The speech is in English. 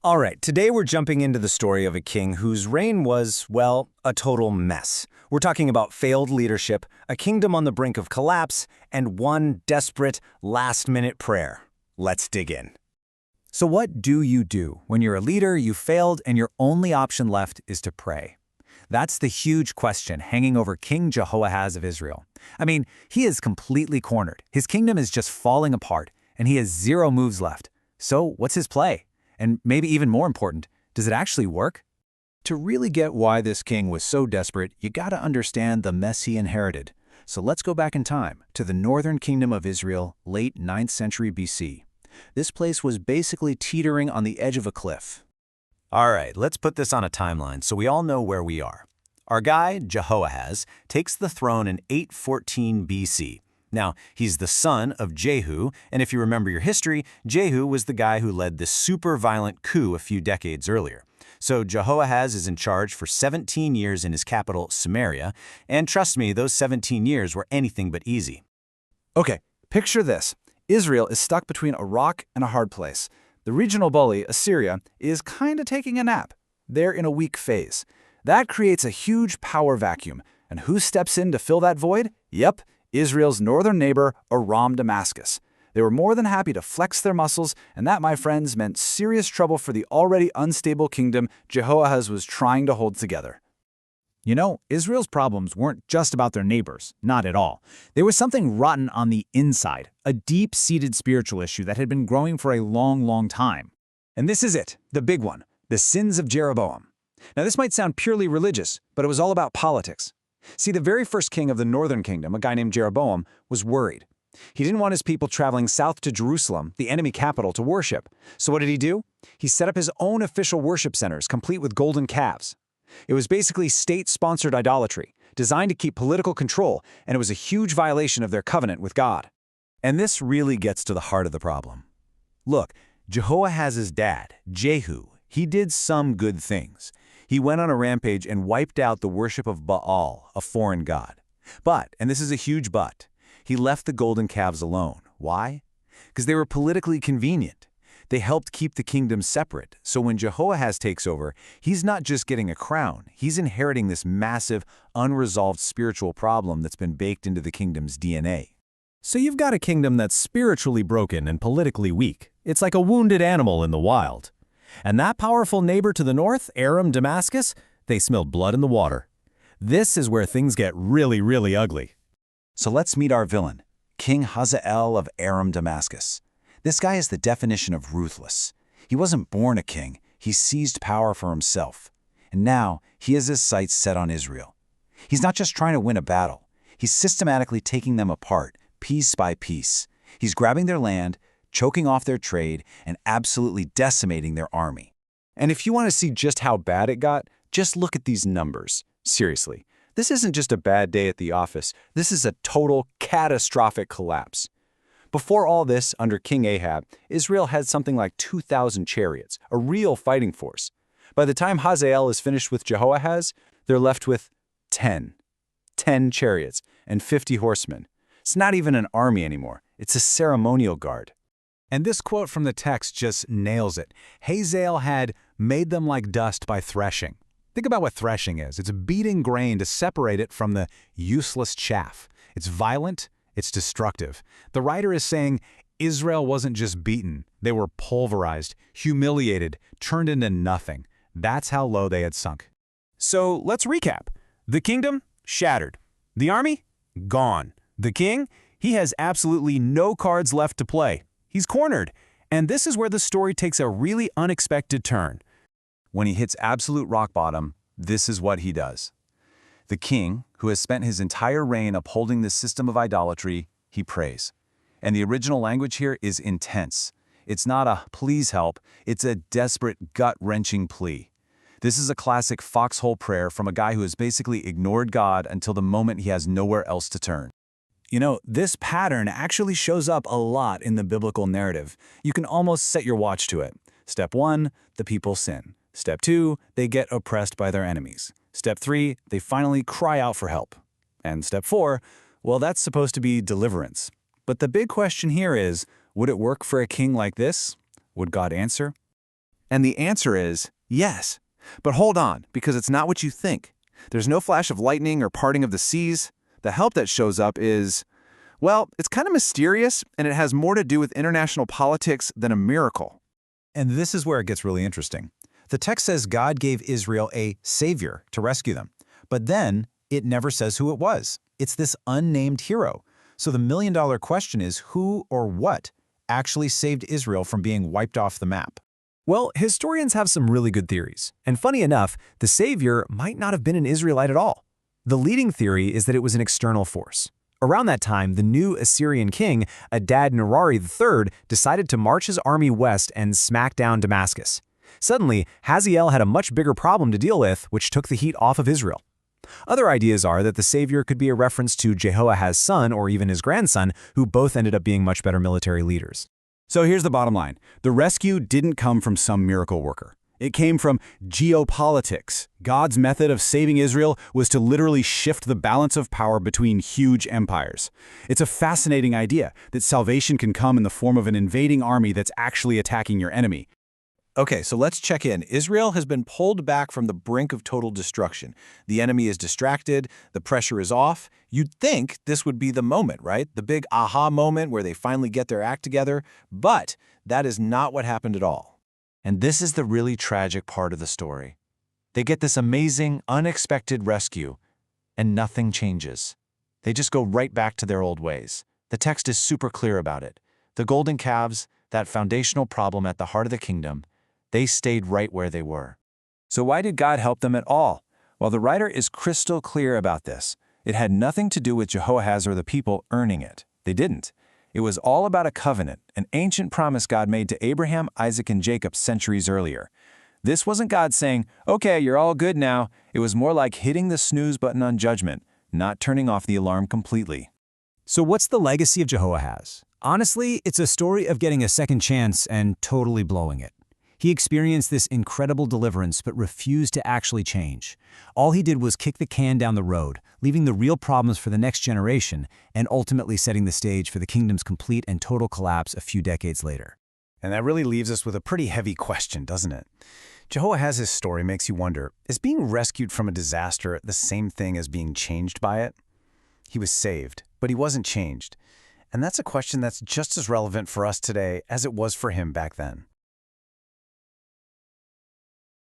All right, today we're jumping into the story of a king whose reign was, well, a total mess. We're talking about failed leadership, a kingdom on the brink of collapse, and one desperate, last-minute prayer. Let's dig in. So what do you do when you're a leader, you failed, and your only option left is to pray? That's the huge question hanging over King Jehoahaz of Israel. I mean, he is completely cornered. His kingdom is just falling apart, and he has 0 moves left. So what's his play? And maybe even more important, does it actually work? To really get why this king was so desperate, you gotta understand the mess he inherited. So let's go back in time to the northern kingdom of Israel, late 9th century BC. This place was basically teetering on the edge of a cliff. All right, let's put this on a timeline so we all know where we are. Our guy, Jehoahaz, takes the throne in 814 BC. Now, he's the son of Jehu, and if you remember your history, Jehu was the guy who led the super violent coup a few decades earlier. So Jehoahaz is in charge for 17 years in his capital, Samaria, and trust me, those 17 years were anything but easy. Okay, picture this. Israel is stuck between a rock and a hard place. The regional bully, Assyria, is kinda taking a nap. They're in a weak phase. That creates a huge power vacuum. And who steps in to fill that void? Yep, Israel's northern neighbor, Aram Damascus. They were more than happy to flex their muscles, and that, my friends, meant serious trouble for the already unstable kingdom Jehoahaz was trying to hold together. You know, Israel's problems weren't just about their neighbors, not at all. There was something rotten on the inside, a deep-seated spiritual issue that had been growing for a long, long time. And this is it, the big one, the sins of Jeroboam. Now, this might sound purely religious, but it was all about politics. See, the very first king of the northern kingdom, a guy named Jeroboam, was worried. He didn't want his people traveling south to Jerusalem, the enemy capital, to worship. So what did he do? He set up his own official worship centers, complete with golden calves. It was basically state-sponsored idolatry, designed to keep political control, and it was a huge violation of their covenant with God. And this really gets to the heart of the problem. Look, Jehoahaz's dad, Jehu, he did some good things. He went on a rampage and wiped out the worship of Baal, a foreign god. But, and this is a huge but, he left the golden calves alone. Why? Because they were politically convenient. They helped keep the kingdom separate, so when Jehoahaz takes over, he's not just getting a crown, he's inheriting this massive, unresolved spiritual problem that's been baked into the kingdom's DNA. So you've got a kingdom that's spiritually broken and politically weak. It's like a wounded animal in the wild. And that powerful neighbor to the north, Aram, Damascus, they smelled blood in the water. This is where things get really, really ugly. So let's meet our villain, King Hazael of Aram, Damascus. This guy is the definition of ruthless. He wasn't born a king, he seized power for himself. And now, he has his sights set on Israel. He's not just trying to win a battle, he's systematically taking them apart, piece by piece. He's grabbing their land, choking off their trade, and absolutely decimating their army. And if you want to see just how bad it got, just look at these numbers. Seriously, this isn't just a bad day at the office, this is a total catastrophic collapse. Before all this, under King Ahab, Israel had something like 2,000 chariots, a real fighting force. By the time Hazael is finished with Jehoahaz, they're left with 10 chariots and 50 horsemen. It's not even an army anymore, it's a ceremonial guard. And this quote from the text just nails it. Hazael had made them like dust by threshing. Think about what threshing is. It's beating grain to separate it from the useless chaff. It's violent, it's destructive. The writer is saying Israel wasn't just beaten. They were pulverized, humiliated, turned into nothing. That's how low they had sunk. So let's recap. The kingdom, shattered. The army, gone. The king, he has absolutely no cards left to play. He's cornered, and this is where the story takes a really unexpected turn. When he hits absolute rock bottom, this is what he does. The king, who has spent his entire reign upholding this system of idolatry, he prays. And the original language here is intense. It's not a please help, it's a desperate, gut-wrenching plea. This is a classic foxhole prayer from a guy who has basically ignored God until the moment he has nowhere else to turn. You know, this pattern actually shows up a lot in the biblical narrative. You can almost set your watch to it. Step 1, the people sin. Step 2, they get oppressed by their enemies. Step 3, they finally cry out for help. And step 4, well, that's supposed to be deliverance. But the big question here is, would it work for a king like this? Would God answer? And the answer is yes. But hold on, because it's not what you think. There's no flash of lightning or parting of the seas. The help that shows up is, well, it's kind of mysterious, and it has more to do with international politics than a miracle. And this is where it gets really interesting. The text says God gave Israel a savior to rescue them. But then it never says who it was. It's this unnamed hero. So the million-dollar question is who or what actually saved Israel from being wiped off the map? Well, historians have some really good theories. And funny enough, the savior might not have been an Israelite at all. The leading theory is that it was an external force. Around that time, the new Assyrian king, Adad-nirari III, decided to march his army west and smack down Damascus. Suddenly, Hazael had a much bigger problem to deal with, which took the heat off of Israel. Other ideas are that the savior could be a reference to Jehoahaz's son or even his grandson, who both ended up being much better military leaders. So here's the bottom line. The rescue didn't come from some miracle worker. It came from geopolitics. God's method of saving Israel was to literally shift the balance of power between huge empires. It's a fascinating idea that salvation can come in the form of an invading army that's actually attacking your enemy. Okay, so let's check in. Israel has been pulled back from the brink of total destruction. The enemy is distracted, the pressure is off. You'd think this would be the moment, right? The big aha moment where they finally get their act together, but that is not what happened at all. And this is the really tragic part of the story. They get this amazing, unexpected rescue, and nothing changes. They just go right back to their old ways. The text is super clear about it. The golden calves, that foundational problem at the heart of the kingdom, they stayed right where they were. So why did God help them at all? Well, the writer is crystal clear about this. It had nothing to do with Jehoahaz or the people earning it. They didn't. It was all about a covenant, an ancient promise God made to Abraham, Isaac, and Jacob centuries earlier. This wasn't God saying, okay, you're all good now. It was more like hitting the snooze button on judgment, not turning off the alarm completely. So what's the legacy of Jehoahaz? Honestly, it's a story of getting a second chance and totally blowing it. He experienced this incredible deliverance but refused to actually change. All he did was kick the can down the road, leaving the real problems for the next generation and ultimately setting the stage for the kingdom's complete and total collapse a few decades later. And that really leaves us with a pretty heavy question, doesn't it? Jehoahaz's story makes you wonder, is being rescued from a disaster the same thing as being changed by it? He was saved, but he wasn't changed. And that's a question that's just as relevant for us today as it was for him back then.